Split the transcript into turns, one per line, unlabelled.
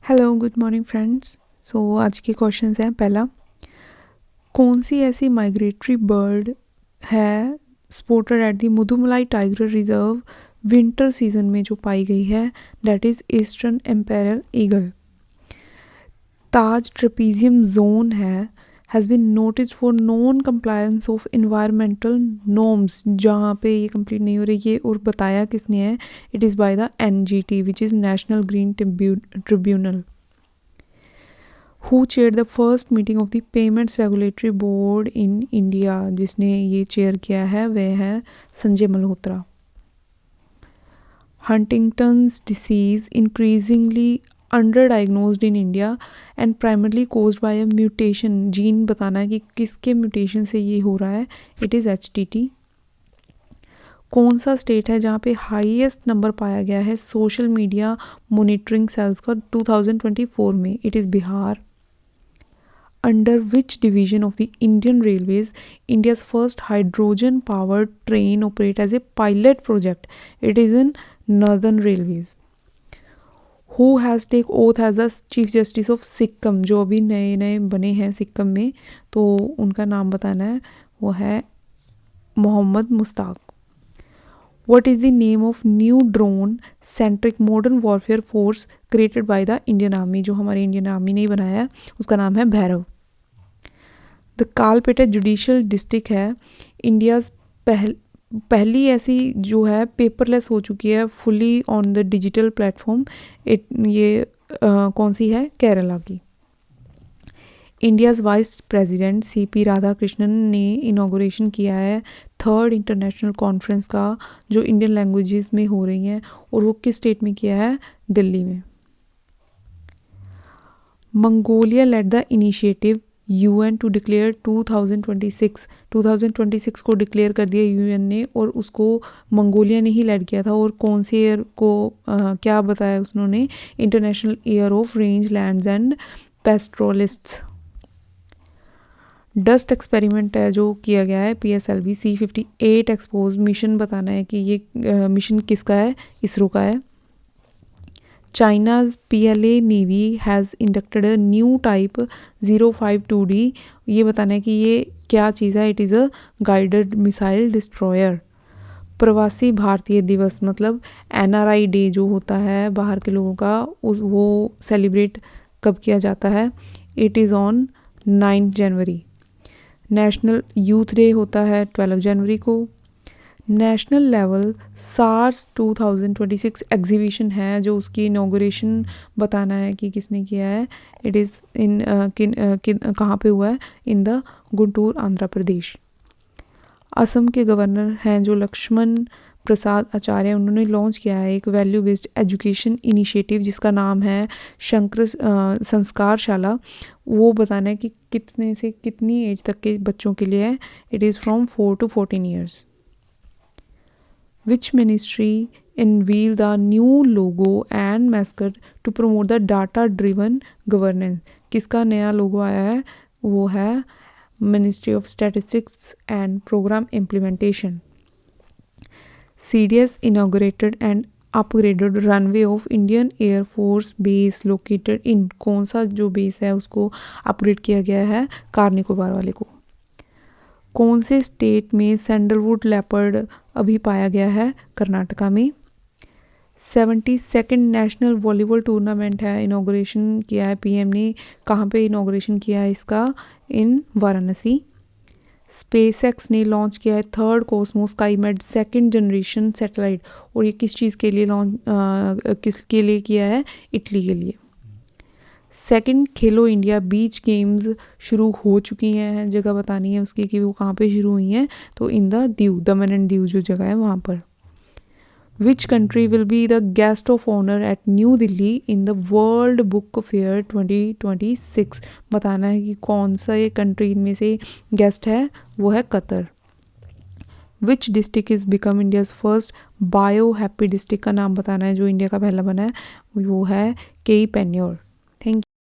Hello good morning friends. आज के questions हैं। पहला, कौन सी ऐसी माइग्रेटरी बर्ड है spotted at the Mudumalai tiger reserve winter season में जो पाई गई है, that is eastern imperial eagle. Taj trapezium zone has been notice for non compliance of environmental norms, जहाँ पे ये कंप्लीट नहीं हो रही है और बताया किसने है, it is by the NGT which is national green tribunal. Who chaired the first meeting of the Payments Regulatory Board in India? जिसने ये चेयर किया है वह है Sanjay Malhotra. Huntington's disease increasingly underdiagnosed in India and primarily caused by a mutation. Gene बताना है कि किसके म्यूटेशन से ये हो रहा है, इट इज़ HTT। कौन सा स्टेट है जहाँ पे हाईएस्ट नंबर पाया गया है सोशल मीडिया मॉनिटरिंग सेल्स का 2024 में, it is Bihar. Under which division of the Indian Railways India's first hydrogen powered train operate as a pilot project? It is in Northern Railways. Who has take oath as the Chief Justice of Sikkim? जो अभी नए नए बने हैं सिक्किम में, तो उनका नाम बताना है, वो है Mohammad Mushtaq. What is the name of new drone centric modern warfare force created by the Indian Army? जो हमारी इंडियन आर्मी ने बनाया है, उसका नाम है Bhairav. The Kalpetta judicial district है इंडियाज़ पहली ऐसी जो है पेपरलेस हो चुकी है fully on the digital platform. ये कौन सी है? केरला की। India's vice president CP Radhakrishnan ने इनाग्रेशन किया है 3rd इंटरनेशनल कॉन्फ्रेंस का जो इंडियन लैंग्वेजेस में हो रही हैं, और वो किस स्टेट में किया है? दिल्ली में। Mongolia led the initiative UN to declare 2026 को डिक्लेयर कर दिया UN ने, और उसको मंगोलिया ने ही लेड किया था। और कौन से ईयर को क्या बताया उन्होंने? International year of rangelands and pastoralists. Dust experiment है जो किया गया है PSLV C58 एक्सपोज मिशन, बताना है कि ये मिशन किसका है? इसरो का है। China's PLA Navy has inducted a new type 052D। ये बताना है कि ये क्या चीज़ है? It is a guided missile destroyer. प्रवासी भारतीय दिवस मतलब NRI डे जो होता है बाहर के लोगों का, वो सेलिब्रेट कब किया जाता है? It is on 9 January. National youth day होता है 12 जनवरी को। नेशनल लेवल SARS 2026 एग्जीबिशन है जो उसकी इनाग्रेशन बताना है कि किसने किया है? इट इज़ इन कहाँ पे हुआ है? In the Guntur, Andhra Pradesh. असम के गवर्नर हैं जो लक्ष्मण प्रसाद आचार्य, उन्होंने लॉन्च किया है एक वैल्यू बेस्ड एजुकेशन इनिशिएटिव जिसका नाम है शंकर संस्कारशाला। वो बताना है कि कितने से कितनी एज तक के बच्चों के लिए है? It is from 4 to 14 years. Which ministry unveiled the new logo and mascot to promote the data-driven governance? किसका नया लोगो आया है? वो है Ministry of Statistics and Program Implementation. CDS inaugurated and upgraded runway of Indian Air Force base located in, कौन सा जो base है उसको अपग्रेड किया गया है? कार निकोबार वाले को। कौन से स्टेट में सैंडलवुड लेपर्ड अभी पाया गया है? कर्नाटका में। 72nd नेशनल वॉलीबॉल टूर्नामेंट है, इनाग्रेशन किया है PM ने। कहाँ पे इनाग्रेशन किया है इसका? इन वाराणसी। SpaceX ने लॉन्च किया है 3rd Cosmos Skymet 2nd generation satellite, और ये किस चीज़ के लिए किसके लिए किया है? इटली के लिए। 2nd खेलो इंडिया बीच गेम्स शुरू हो चुकी हैं, जगह बतानी है उसकी कि वो कहाँ पे शुरू हुई हैं, तो in the Diu, Daman and Diu जो जगह है वहाँ पर। Which country will be the guest of honour at new Delhi in the world book fair 2026? बताना है कि कौन सा ये कंट्री इनमें से गेस्ट है? वो है Qatar. Which district is become India's first bio happy district? का नाम बताना है जो इंडिया का पहला बना है, वो है के पेन्योर। थैंक